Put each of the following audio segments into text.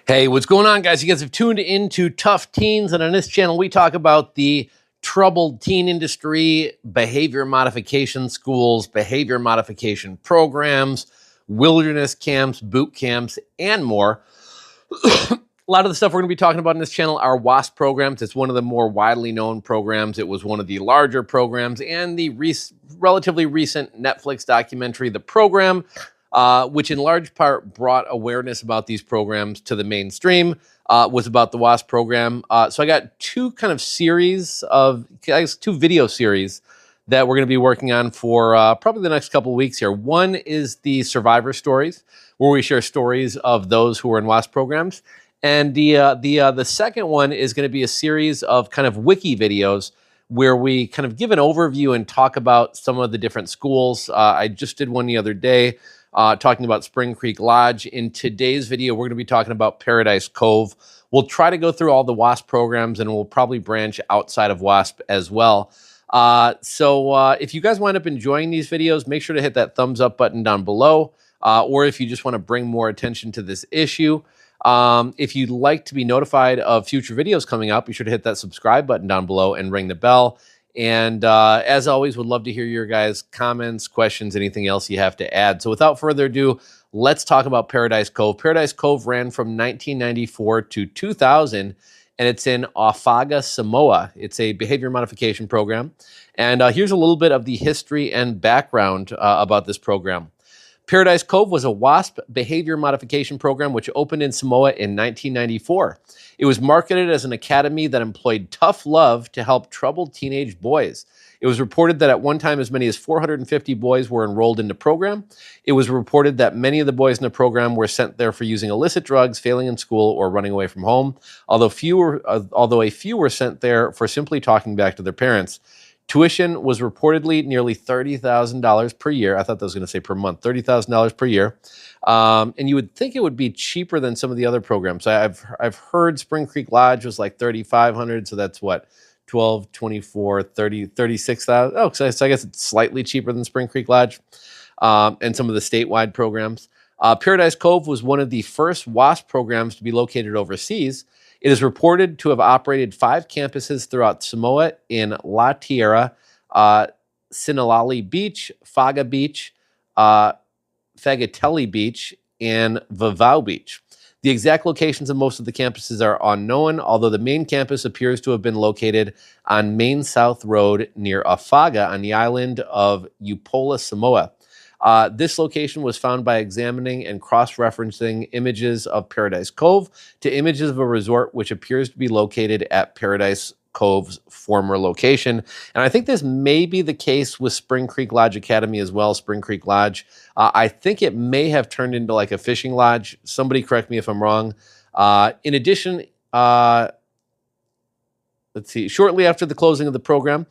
Hey, what's going on, guys? You guys have tuned into Tough Teens, and on this channel, we talk about the troubled teen industry, behavior modification schools, behavior modification programs, wilderness camps, boot camps, and more. A lot of the stuff we're going to be talking about in this channel are WASP programs. It's one of the more widely known programs. It was one of the larger programs, and the relatively recent Netflix documentary, The Program, which in large part brought awareness about these programs to the mainstream, was about the WASP program. So I got two video series that we're going to be working on for probably the next couple of weeks here. One is the survivor stories, where we share stories of those who are in WASP programs. And the second one is going to be a series of kind of WIKI videos where we kind of give an overview and talk about some of the different schools. I just did one the other day talking about Spring Creek Lodge. In today's video, we're going to be talking about Paradise Cove. We'll try to go through all the WASP programs, and we'll probably branch outside of WASP as well. So if you guys wind up enjoying these videos, make sure to hit that thumbs up button down below. Or if you just want to bring more attention to this issue, if you'd like to be notified of future videos coming up, be sure to hit that subscribe button down below and ring the bell. And as always, would love to hear your guys' comments, questions, anything else you have to add. So without further ado, let's talk about Paradise Cove. Paradise Cove ran from 1994 to 2000, and it's in Ofaga, Samoa. It's a behavior modification program. And here's a little bit of the history and background about this program. Paradise Cove was a WASP behavior modification program which opened in Samoa in 1994. It was marketed as an academy that employed tough love to help troubled teenage boys. It was reported that at one time as many as 450 boys were enrolled in the program. It was reported that many of the boys in the program were sent there for using illicit drugs, failing in school, or running away from home, although a few were sent there for simply talking back to their parents. Tuition was reportedly nearly $30,000 per year. I thought that was going to say per month, $30,000 per year. And you would think it would be cheaper than some of the other programs. I've heard Spring Creek Lodge was like $3,500. So that's what, 12, 24, 30, 36,000. Oh, so I guess it's slightly cheaper than Spring Creek Lodge and some of the statewide programs. Paradise Cove was one of the first WASP programs to be located overseas. It is reported to have operated 5 campuses throughout Samoa in La Tierra, Sinalali Beach, Faga Beach, Fagatelli Beach, and Vavau Beach. The exact locations of most of the campuses are unknown, although the main campus appears to have been located on Main South Road near Ofaga on the island of Upola, Samoa. This location was found by examining and cross-referencing images of Paradise Cove to images of a resort which appears to be located at Paradise Cove's former location. And I think this may be the case with Spring Creek Lodge Academy as well, Spring Creek Lodge. I think it may have turned into like a fishing lodge. Somebody correct me if I'm wrong. In addition, let's see, shortly after the closing of the program,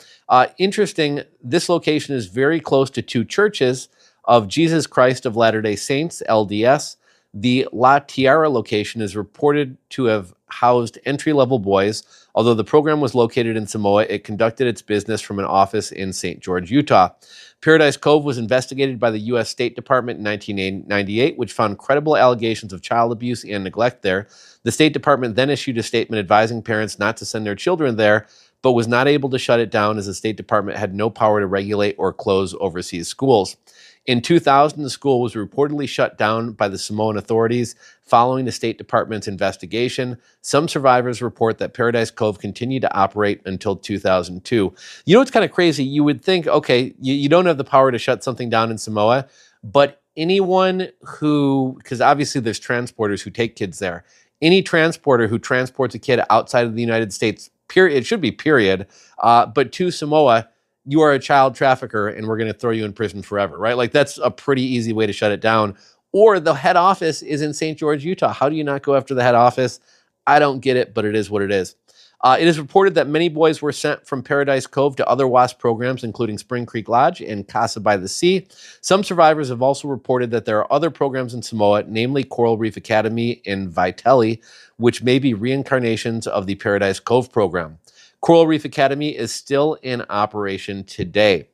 interesting, this location is very close to 2 churches of Jesus Christ of Latter-day Saints, LDS. The La Tierra location is reported to have housed entry-level boys. Although the program was located in Samoa, it conducted its business from an office in St. George, Utah. Paradise Cove was investigated by the U.S. State Department in 1998, which found credible allegations of child abuse and neglect there. The State Department then issued a statement advising parents not to send their children there, but was not able to shut it down as the State Department had no power to regulate or close overseas schools. In 2000, the school was reportedly shut down by the Samoan authorities following the State Department's investigation. Some survivors report that Paradise Cove continued to operate until 2002. You know what's kind of crazy? You would think, okay, you don't have the power to shut something down in Samoa, but anyone who, because obviously there's transporters who take kids there, any transporter who transports a kid outside of the United States, period, it should be period, but to Samoa, you are a child trafficker and we're going to throw you in prison forever, right? Like that's a pretty easy way to shut it down. Or the head office is in St. George, Utah. How do you not go after the head office? I don't get it, but it is what it is. It is reported that many boys were sent from Paradise Cove to other WASP programs, including Spring Creek Lodge and Casa by the Sea. Some survivors have also reported that there are other programs in Samoa, namely Coral Reef Academy in Vitelli, which may be reincarnations of the Paradise Cove program. Coral Reef Academy is still in operation today.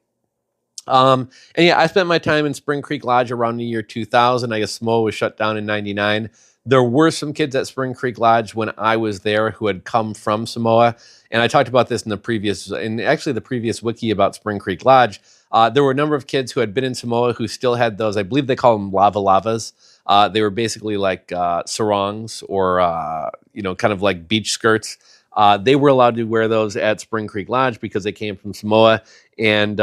And yeah, I spent my time in Spring Creek Lodge around the year 2000. I guess Samoa was shut down in 99. There were some kids at Spring Creek Lodge when I was there who had come from Samoa. And I talked about this in the previous wiki about Spring Creek Lodge. There were a number of kids who had been in Samoa who still had those, I believe they call them lava lavas. They were basically like sarongs or, kind of like beach skirts. They were allowed to wear those at Spring Creek Lodge because they came from Samoa. And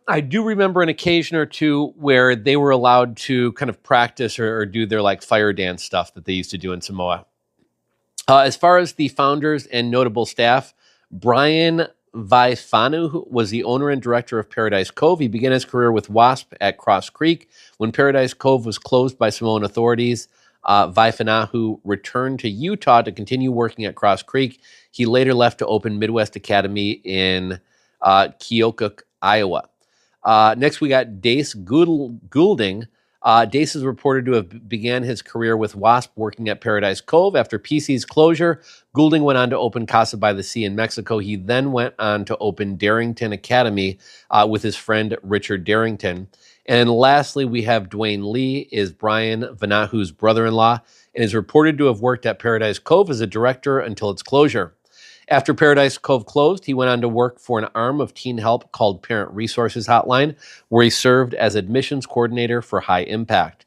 I do remember an occasion or two where they were allowed to kind of practice or do their like fire dance stuff that they used to do in Samoa. As far as the founders and notable staff, Brian Vaifanu was the owner and director of Paradise Cove. He began his career with WASP at Cross Creek. When Paradise Cove was closed by Samoan authorities, Vaifanahu returned to Utah to continue working at Cross Creek. He later left to open Midwest Academy in Keokuk, Iowa. Next, we got Dace Goulding. Dace is reported to have began his career with WASP working at Paradise Cove. After PC's closure, Goulding went on to open Casa by the Sea in Mexico. He then went on to open Darrington Academy with his friend Richard Darrington. And lastly, we have Dwayne Lee, is Brian Vanahu's brother-in-law, and is reported to have worked at Paradise Cove as a director until its closure. After Paradise Cove closed, he went on to work for an arm of Teen Help called Parent Resources Hotline, where he served as admissions coordinator for High Impact.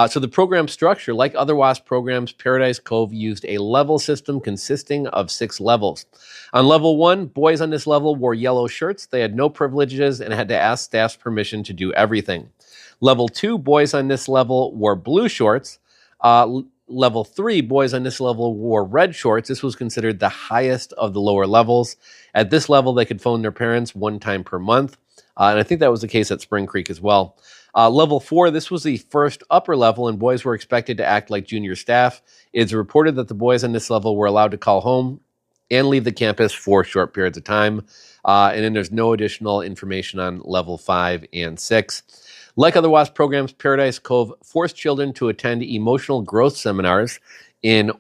So the program structure, like other WASP programs, Paradise Cove used a level system consisting of 6 levels. On level 1, boys on this level wore yellow shirts. They had no privileges and had to ask staff's permission to do everything. Level 2, boys on this level wore blue shorts. Level 3, boys on this level wore red shorts. This was considered the highest of the lower levels. At this level, they could phone their parents 1 time per month. And I think that was the case at Spring Creek as well. Level 4, this was the first upper level, and boys were expected to act like junior staff. It's reported that the boys on this level were allowed to call home and leave the campus for short periods of time. And then there's no additional information on level 5 and 6. Like other WASP programs, Paradise Cove forced children to attend emotional growth seminars in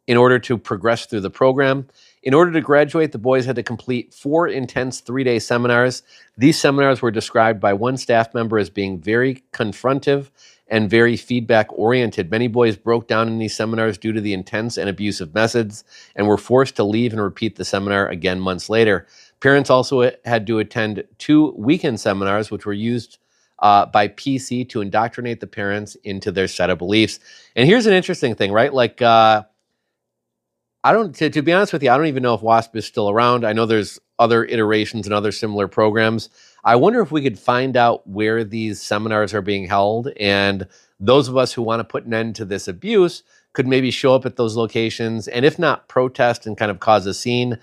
order to progress through the program. In order to graduate, the boys had to complete 4 intense 3-day seminars. These seminars were described by one staff member as being very confrontive and very feedback-oriented. Many boys broke down in these seminars due to the intense and abusive methods and were forced to leave and repeat the seminar again months later. Parents also had to attend 2 weekend seminars, which were used by PC to indoctrinate the parents into their set of beliefs. And here's an interesting thing, right? Like, to be honest with you, I don't even know if WASP is still around. I know there's other iterations and other similar programs. I wonder if we could find out where these seminars are being held, and those of us who want to put an end to this abuse could maybe show up at those locations, and if not protest and kind of cause a scene,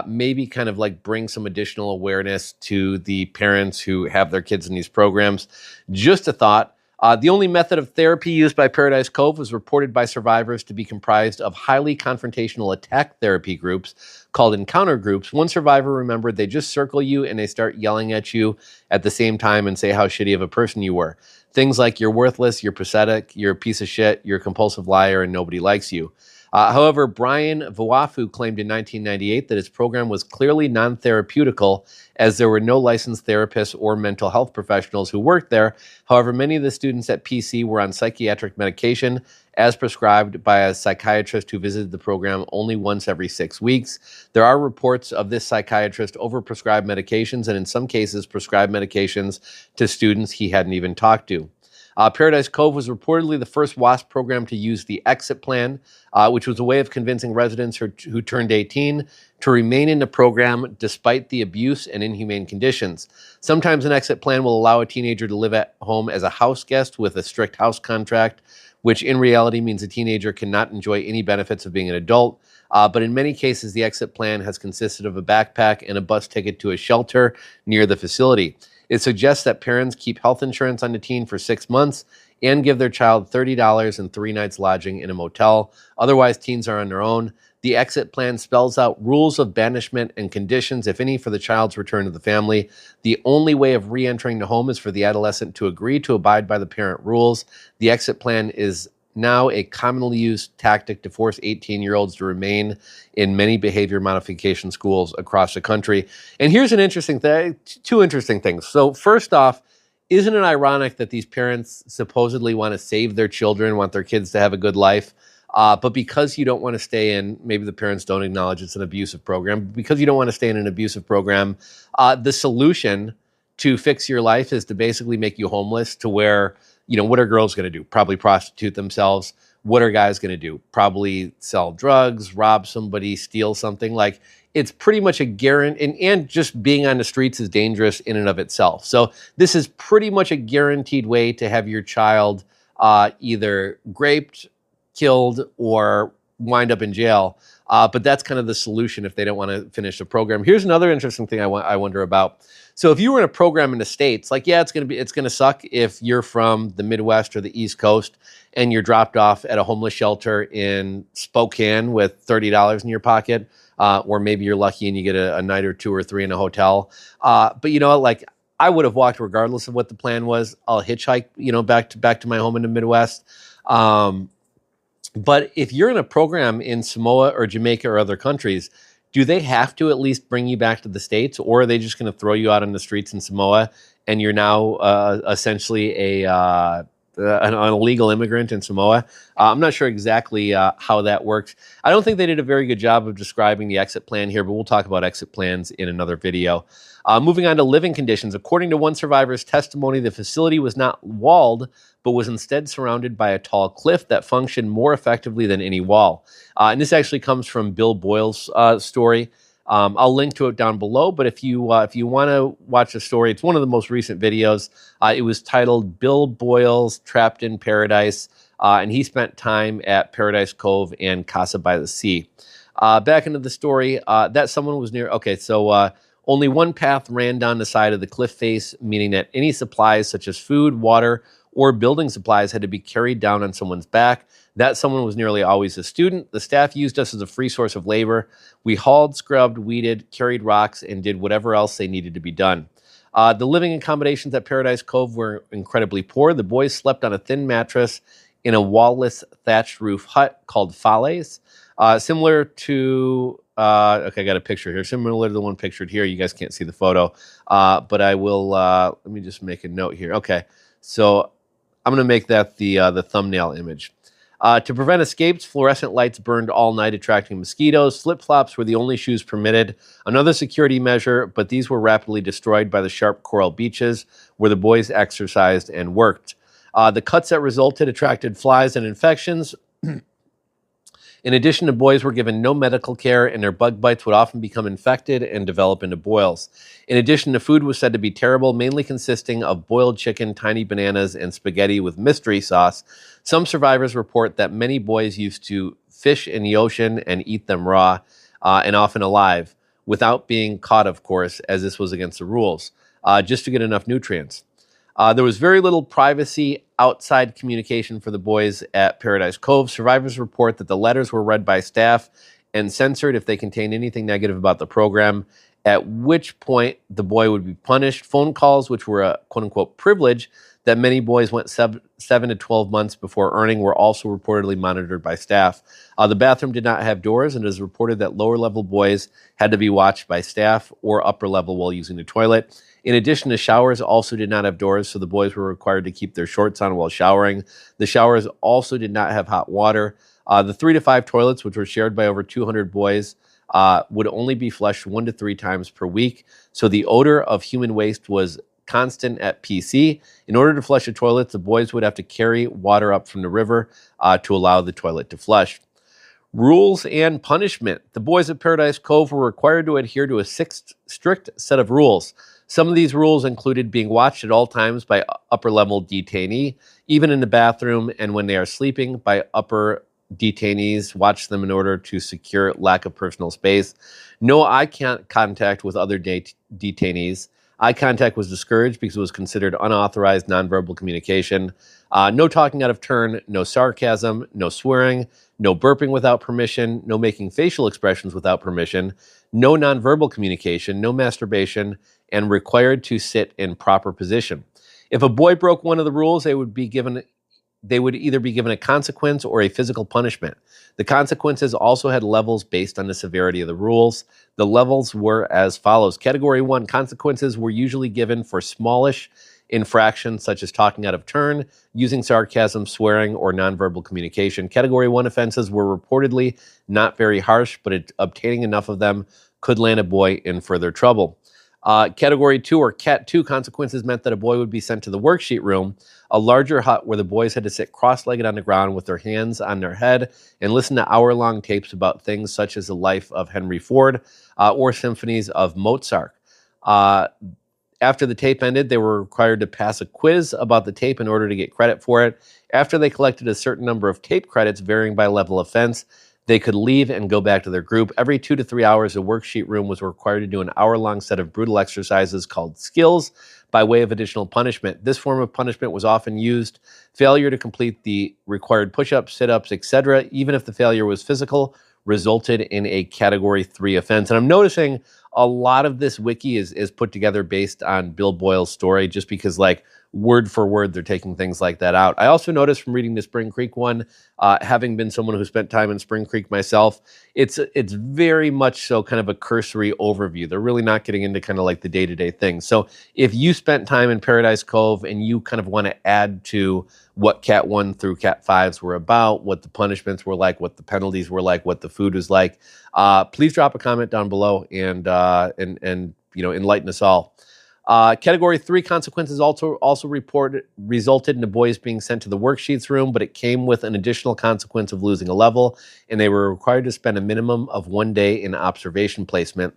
maybe kind of like bring some additional awareness to the parents who have their kids in these programs. Just a thought. The only method of therapy used by Paradise Cove was reported by survivors to be comprised of highly confrontational attack therapy groups called encounter groups. One survivor remembered they just circle you and they start yelling at you at the same time and say how shitty of a person you were. Things like you're worthless, you're pathetic, you're a piece of shit, you're a compulsive liar, and nobody likes you. However, Brian Vawafu claimed in 1998 that his program was clearly non-therapeutical as there were no licensed therapists or mental health professionals who worked there. However, many of the students at PC were on psychiatric medication as prescribed by a psychiatrist who visited the program only once every 6 weeks. There are reports of this psychiatrist overprescribed medications and in some cases prescribed medications to students he hadn't even talked to. Paradise Cove was reportedly the first WASP program to use the exit plan, which was a way of convincing residents who turned 18 to remain in the program despite the abuse and inhumane conditions. Sometimes an exit plan will allow a teenager to live at home as a house guest with a strict house contract, which in reality means a teenager cannot enjoy any benefits of being an adult. But in many cases, the exit plan has consisted of a backpack and a bus ticket to a shelter near the facility. It suggests that parents keep health insurance on the teen for 6 months and give their child $30 and 3 nights lodging in a motel. Otherwise, teens are on their own. The exit plan spells out rules of banishment and conditions, if any, for the child's return to the family. The only way of re-entering the home is for the adolescent to agree to abide by the parent rules. The exit plan is now a commonly used tactic to force 18-year-olds to remain in many behavior modification schools across the country. And here's an interesting thing, two interesting things. So first off, isn't it ironic that these parents supposedly want to save their children, want their kids to have a good life, but because you don't want to stay in, maybe the parents don't acknowledge it's an abusive program, because you don't want to stay in an abusive program, the solution to fix your life is to basically make you homeless, to where, what are girls going to do? Probably prostitute themselves. What are guys going to do? Probably sell drugs, rob somebody, steal something. Like, it's pretty much a guarantee, and just being on the streets is dangerous in and of itself. So this is pretty much a guaranteed way to have your child either raped, killed, or wind up in jail. But that's kind of the solution if they don't want to finish the program. Here's another interesting thing I wonder about. So if you were in a program in the States, like, yeah, it's going to suck if you're from the Midwest or the East Coast and you're dropped off at a homeless shelter in Spokane with $30 in your pocket, or maybe you're lucky and you get a night or two or three in a hotel. But like, I would have walked regardless of what the plan was. I'll hitchhike, back to my home in the Midwest. But if you're in a program in Samoa or Jamaica or other countries, do they have to at least bring you back to the States, or are they just going to throw you out on the streets in Samoa and you're now essentially an illegal immigrant in Samoa? I'm not sure exactly how that works. I don't think they did a very good job of describing the exit plan here, but we'll talk about exit plans in another video. Moving on to living conditions. According to one survivor's testimony, the facility was not walled, but was instead surrounded by a tall cliff that functioned more effectively than any wall. And this actually comes from Bill Boyle's story. I'll link to it down below, but if you want to watch the story, it's one of the most recent videos. It was titled Bill Boyle's Trapped in Paradise, and he spent time at Paradise Cove and Casa by the Sea. Back into the story, that someone was near, only one path ran down the side of the cliff face, meaning that any supplies such as food, water, or building supplies had to be carried down on someone's back. That someone was nearly always a student. The staff used us as a free source of labor. We hauled, scrubbed, weeded, carried rocks, and did whatever else they needed to be done. The living accommodations at Paradise Cove were incredibly poor. The boys slept on a thin mattress in a wall-less thatched roof hut called fales, similar to... I got a picture here, similar to the one pictured here. You guys can't see the photo, but I will. Let me just make a note here. Okay, so I'm going to make that the thumbnail image. To prevent escapes, fluorescent lights burned all night, attracting mosquitoes. Flip-flops were the only shoes permitted. Another security measure, but these were rapidly destroyed by the sharp coral beaches where the boys exercised and worked. The cuts that resulted attracted flies and infections. In addition, the boys were given no medical care, and their bug bites would often become infected and develop into boils. In addition, the food was said to be terrible, mainly consisting of boiled chicken, tiny bananas, and spaghetti with mystery sauce. Some survivors report that many boys used to fish in the ocean and eat them raw, and often alive, without being caught, of course, as this was against the rules, just to get enough nutrients. There was very little privacy outside communication for the boys at Paradise Cove. Survivors report that the letters were read by staff and censored if they contained anything negative about the program, at which point the boy would be punished. Phone calls, which were a quote-unquote privilege that many boys went 7 to 12 months before earning, were also reportedly monitored by staff. The bathroom did not have doors, and it is reported that lower-level boys had to be watched by staff or upper-level while using the toilet. In addition, the showers also did not have doors, so the boys were required to keep their shorts on while showering. The showers also did not have hot water. The 3 to 5 toilets, which were shared by over 200 boys, would only be flushed 1 to 3 times per week. So the odor of human waste was constant at PC. In order to flush a toilet, the boys would have to carry water up from the river to allow the toilet to flush. Rules and punishment. The boys at Paradise Cove were required to adhere to a strict set of rules. Some of these rules included being watched at all times by upper-level detainee, even in the bathroom, and when they are sleeping by upper detainees, watch them in order to secure lack of personal space. No eye contact with other detainees. Eye contact was discouraged because it was considered unauthorized nonverbal communication. No talking out of turn, no sarcasm, no swearing, no burping without permission, no making facial expressions without permission, no nonverbal communication, no masturbation, and required to sit in proper position. If a boy broke one of the rules, they would be given they would either be given a consequence or a physical punishment. The consequences also had levels based on the severity of the rules. The levels were as follows. Category 1, consequences were usually given for smallish infractions such as talking out of turn, using sarcasm, swearing, or nonverbal communication. Category 1 offenses were reportedly not very harsh, but obtaining enough of them could land a boy in further trouble. Category 2 or Cat 2 consequences meant that a boy would be sent to the worksheet room, a larger hut where the boys had to sit cross-legged on the ground with their hands on their head and listen to hour-long tapes about things such as the life of Henry Ford or symphonies of Mozart. After the tape ended, they were required to pass a quiz about the tape in order to get credit for it. After they collected a certain number of tape credits, varying by level of offense, they could leave and go back to their group. Every 2 to 3 hours, the worksheet room was required to do an hour-long set of brutal exercises called skills by way of additional punishment. This form of punishment was often used. Failure to complete the required push-ups, sit-ups, etc., even if the failure was physical, resulted in a Category 3 offense. And I'm noticing a lot of this wiki is put together based on Bill Boyle's story, just because, like, word for word, they're taking things like that out. I also noticed from reading the Spring Creek one, having been someone who spent time in Spring Creek myself, it's very much so kind of a cursory overview. They're really not getting into kind of like the day-to-day things. So if you spent time in Paradise Cove and you kind of want to add to what Cat 1 through Cat 5s were about, what the punishments were like, what the penalties were like, what the food was like, please drop a comment down below and enlighten us all. Category 3 consequences also resulted in the boys being sent to the worksheets room, but it came with an additional consequence of losing a level, and they were required to spend a minimum of 1 day in observation placement.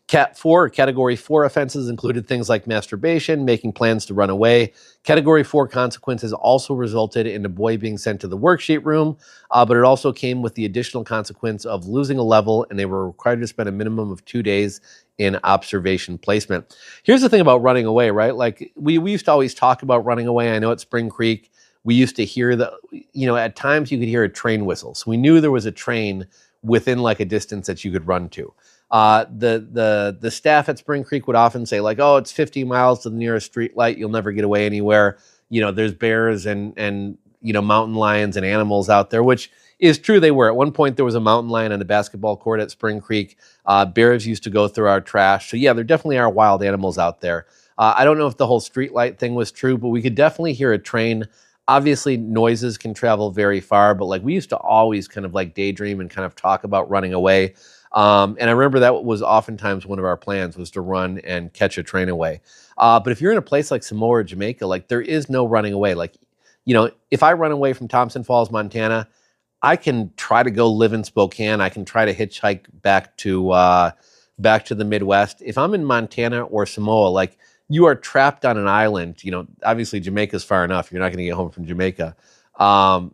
Cat 4, Category 4 offenses included things like masturbation, making plans to run away. Category 4 consequences also resulted in the boy being sent to the worksheet room, but it also came with the additional consequence of losing a level, and they were required to spend a minimum of 2 days in observation placement. Here's the thing about running away, right? Like, we used to always talk about running away. I know at Spring Creek, we used to hear at times you could hear a train whistle. So we knew there was a train within like a distance that you could run to. The staff at Spring Creek would often say, like, oh, it's 50 miles to the nearest street light. You'll never get away anywhere. There's bears and mountain lions and animals out there, which is true. They were. At one point, there was a mountain lion on a basketball court at Spring Creek. Bears used to go through our trash. So yeah, there definitely are wild animals out there. I don't know if the whole street light thing was true, but we could definitely hear a train. Obviously, noises can travel very far, but like we used to always kind of like daydream and kind of talk about running away. And I remember that was oftentimes one of our plans was to run and catch a train away. But if you're in a place like Samoa or Jamaica, like there is no running away. Like, if I run away from Thompson Falls, Montana, I can try to go live in Spokane. I can try to hitchhike back to the Midwest. If I'm in Montana or Samoa, like you are trapped on an island. Obviously Jamaica's far enough. You're not going to get home from Jamaica.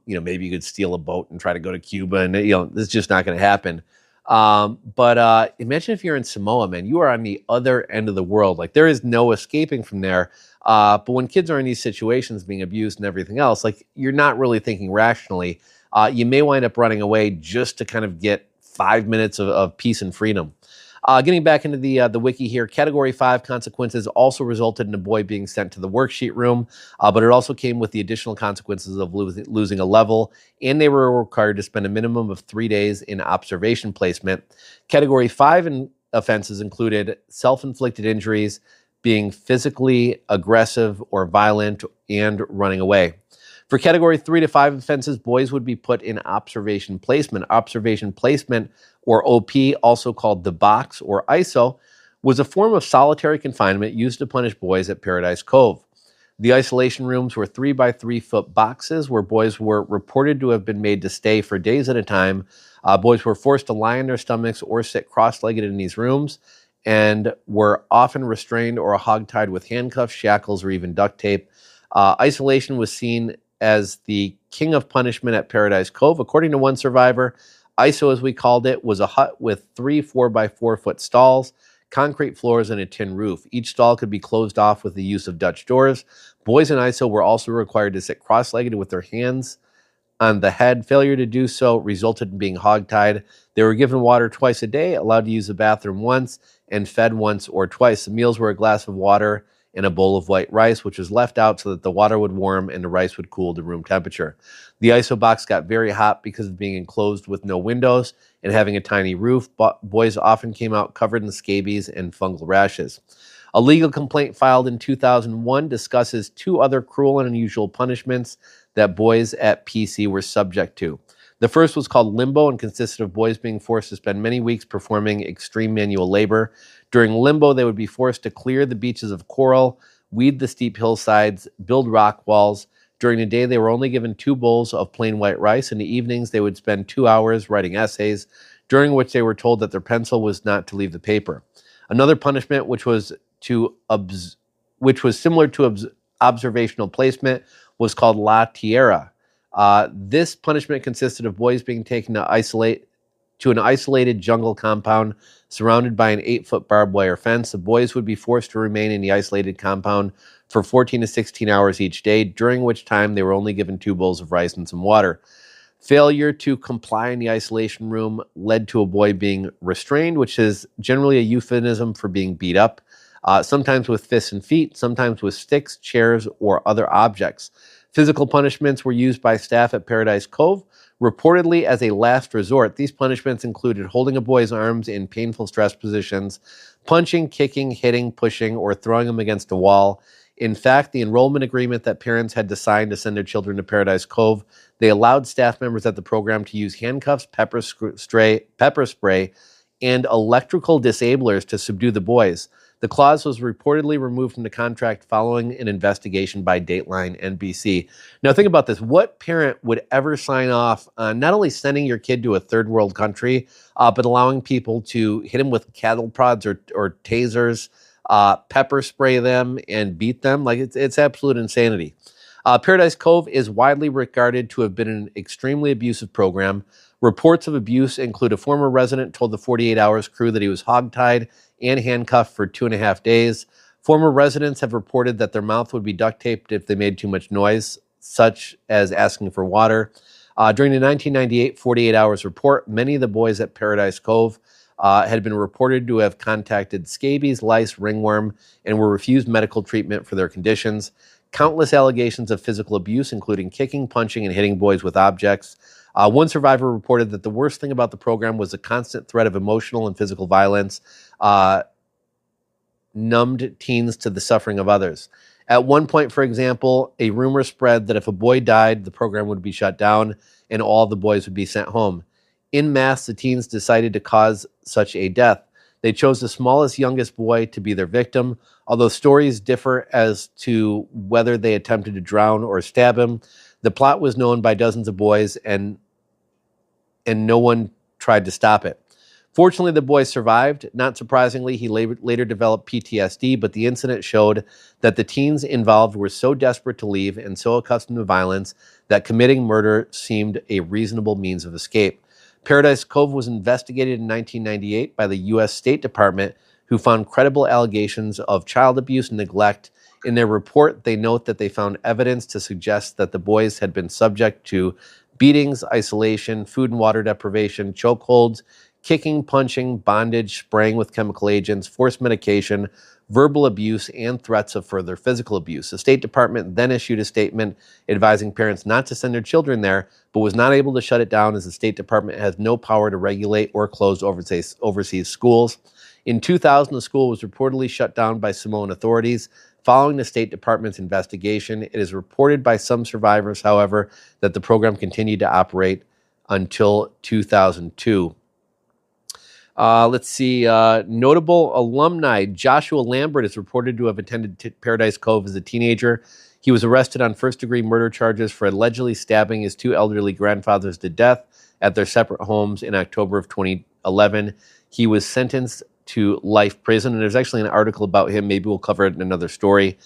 Maybe you could steal a boat and try to go to Cuba, and this is just not going to happen. But imagine if you're in Samoa, man. You are on the other end of the world. Like there is no escaping from there. But when kids are in these situations, being abused and everything else, like you're not really thinking rationally. You may wind up running away just to kind of get 5 minutes of peace and freedom. Getting back into the wiki here, Category 5 consequences also resulted in a boy being sent to the worksheet room, but it also came with the additional consequences of losing a level, and they were required to spend a minimum of 3 days in observation placement. Category 5 offenses included self-inflicted injuries, being physically aggressive or violent, and running away. For Category 3 to 5 offenses, boys would be put in observation placement. Observation placement, or OP, also called the box or ISO, was a form of solitary confinement used to punish boys at Paradise Cove. The isolation rooms were 3 by 3 foot boxes where boys were reported to have been made to stay for days at a time. Boys were forced to lie on their stomachs or sit cross-legged in these rooms and were often restrained or hogtied with handcuffs, shackles, or even duct tape. Isolation was seen as the king of punishment at Paradise Cove. According to one survivor, ISO, as we called it, was a hut with 3 4 by 4 foot stalls, concrete floors, and a tin roof. Each stall could be closed off with the use of Dutch doors. Boys in ISO were also required to sit cross-legged with their hands on the head. Failure to do so resulted in being hogtied. They were given water twice a day, allowed to use the bathroom once, and fed once or twice. The meals were a glass of water and a bowl of white rice, which was left out so that the water would warm and the rice would cool to room temperature. The ISO box got very hot because of being enclosed with no windows and having a tiny roof. Boys often came out covered in scabies and fungal rashes. A legal complaint filed in 2001 discusses 2 other cruel and unusual punishments that boys at PC were subject to. The first was called limbo and consisted of boys being forced to spend many weeks performing extreme manual labor. During limbo, they would be forced to clear the beaches of coral, weed the steep hillsides, build rock walls. During the day, they were only given 2 bowls of plain white rice. In the evenings, they would spend 2 hours writing essays, during which they were told that their pencil was not to leave the paper. Another punishment, which was similar to observational placement, was called La Tierra. This punishment consisted of boys being taken to an isolated jungle compound surrounded by an 8-foot barbed wire fence. The boys would be forced to remain in the isolated compound for 14 to 16 hours each day, during which time they were only given 2 bowls of rice and some water. Failure to comply in the isolation room led to a boy being restrained, which is generally a euphemism for being beat up, sometimes with fists and feet, sometimes with sticks, chairs, or other objects. Physical punishments were used by staff at Paradise Cove, reportedly as a last resort. These punishments included holding a boy's arms in painful stress positions, punching, kicking, hitting, pushing, or throwing them against a wall. In fact, the enrollment agreement that parents had to sign to send their children to Paradise Cove, they allowed staff members at the program to use handcuffs, pepper spray, and electrical disablers to subdue the boys. The clause was reportedly removed from the contract following an investigation by Dateline NBC. Now think about this. What parent would ever sign off on not only sending your kid to a third world country, but allowing people to hit them with cattle prods or tasers, pepper spray them and beat them? Like it's absolute insanity. Paradise Cove is widely regarded to have been an extremely abusive program. Reports of abuse include a former resident told the 48 Hours crew that he was hogtied and handcuffed for 2.5 days. Former residents have reported that their mouth would be duct taped if they made too much noise, such as asking for water. During the 1998 48 Hours report, many of the boys at Paradise Cove had been reported to have contacted scabies, lice, ringworm, and were refused medical treatment for their conditions. Countless allegations of physical abuse, including kicking, punching, and hitting boys with objects. One survivor reported that the worst thing about the program was the constant threat of emotional and physical violence, numbed teens to the suffering of others. At one point, for example, a rumor spread that if a boy died, the program would be shut down and all the boys would be sent home. En masse, the teens decided to cause such a death. They chose the smallest, youngest boy to be their victim. Although stories differ as to whether they attempted to drown or stab him, the plot was known by dozens of boys, and no one tried to stop it. Fortunately, the boy survived. Not surprisingly, he later developed PTSD, but the incident showed that the teens involved were so desperate to leave and so accustomed to violence that committing murder seemed a reasonable means of escape. Paradise Cove was investigated in 1998 by the U.S. State Department, who found credible allegations of child abuse and neglect. In their report, they note that they found evidence to suggest that the boys had been subject to beatings, isolation, food and water deprivation, chokeholds, kicking, punching, bondage, spraying with chemical agents, forced medication, verbal abuse, and threats of further physical abuse. The State Department then issued a statement advising parents not to send their children there, but was not able to shut it down as the State Department has no power to regulate or close overseas schools. In 2000, the school was reportedly shut down by Samoan authorities. Following the State Department's investigation, it is reported by some survivors, however, that the program continued to operate until 2002. Let's see. Notable alumni. Joshua Lambert is reported to have attended Paradise Cove as a teenager. He was arrested on first-degree murder charges for allegedly stabbing his 2 elderly grandfathers to death at their separate homes in October of 2011. He was sentenced to life prison, and there's actually an article about him. Maybe we'll cover it in another story.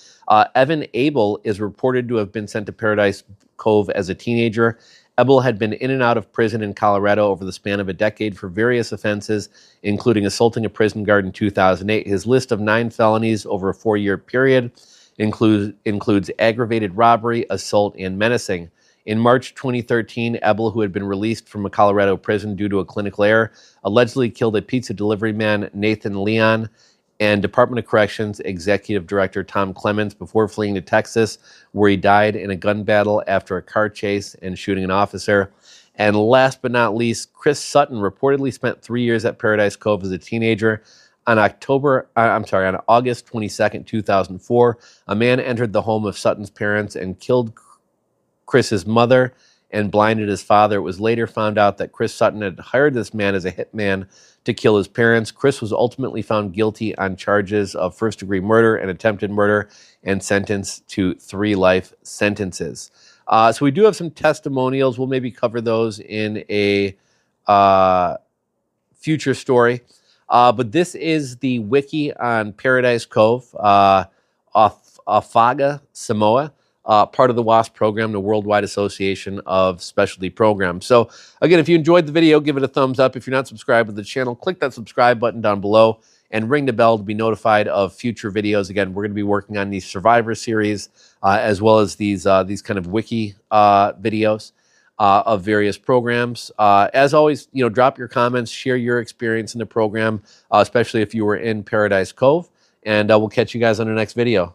Evan Abel is reported to have been sent to Paradise Cove as a teenager. Abel had been in and out of prison in Colorado over the span of a decade for various offenses, including assaulting a prison guard in 2008. His list of 9 felonies over a 4-year period includes aggravated robbery, assault, and menacing. In March 2013, Abel, who had been released from a Colorado prison due to a clinical error, allegedly killed a pizza delivery man, Nathan Leon, and Department of Corrections Executive Director Tom Clements before fleeing to Texas, where he died in a gun battle after a car chase and shooting an officer. And last but not least, Chris Sutton reportedly spent 3 years at Paradise Cove as a teenager. On August 22nd, 2004, a man entered the home of Sutton's parents and killed Chris's mother and blinded his father. It was later found out that Chris Sutton had hired this man as a hitman to kill his parents. Chris was ultimately found guilty on charges of first-degree murder and attempted murder and sentenced to 3 life sentences. So we do have some testimonials. We'll maybe cover those in a future story. But this is the wiki on Paradise Cove, Afaga, Samoa. Part of the WASP program, the Worldwide Association of Specialty Programs. So again, if you enjoyed the video, give it a thumbs up. If you're not subscribed to the channel, click that subscribe button down below and ring the bell to be notified of future videos. Again, we're going to be working on these Survivor series as well as these kind of wiki videos of various programs. As always, drop your comments, share your experience in the program, especially if you were in Paradise Cove, and we'll catch you guys on the next video.